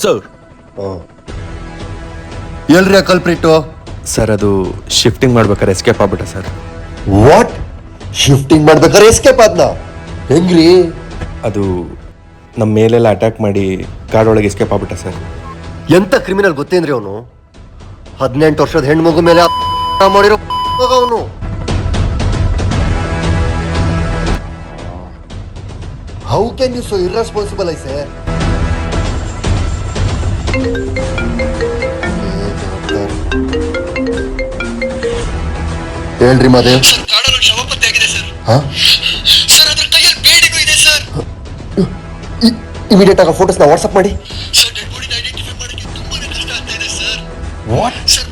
Sir. ಎಲ್ರಿ culprit? Sir ಅದು shifting ಮಾಡ್ಬೇಕಾದ್ರೆ ಎಸ್ಕೇಪ್ ಆಗ್ಬಿಟ್ಟ ಸರ್. ವಾಟ್? ಶಿಫ್ಟಿಂಗ್ ಮಾಡ್ಬೇಕಾದ್ರೆ ಎಸ್ಕೇಪ್ ಆದ್ನ? ಹೆಂಗ್ರಿ? ಅದು ನಮ್ಮ ಮೇಲೆಲ್ಲ ಅಟ್ಯಾಕ್ ಮಾಡಿ ಕಾಡೊಳಗೆ ಎಸ್ಕೇಪ್ ಆಗ್ಬಿಟ್ಟ ಸರ್. ಎಂತ ಕ್ರಿಮಿನಲ್ ಗೊತ್ತೇನ್ರಿ ಅವನು? 18 ವರ್ಷದ ಹೆಣ್ಮಗು ಮೇಲೆ ಮಾಡಿರೋ ಅವನು. How can you so irresponsible I sir? ಹೇಳ್ರಿ ಮಾದೇವ್. ಸರ್ ಕಾಡಲ್ಲಿ ಶವ ಪತ್ತೆ ಆಗಿದೆ ಸರ್. ಸರ್ ಅದ್ರ ಕೈಯಲ್ಲಿ ಬೇಡಿಗೂ ಇದೆ ಸರ್. ಇಮಿಡಿಯೇಟ್ ಆಗಿ ಫೋಟೋಸ್ನ ವಾಟ್ಸಪ್ ಮಾಡಿ. ಸರ್ ಡೆಡ್ ಬಾಡಿನ ಐಡೆಂಟಿಫೈ ಮಾಡೋಕ್ಕೆ ತುಂಬಾನೇ ಕಷ್ಟ ಆಗ್ತಾ ಇದೆ ಸರ್. ವಾಟ್? ಸರ್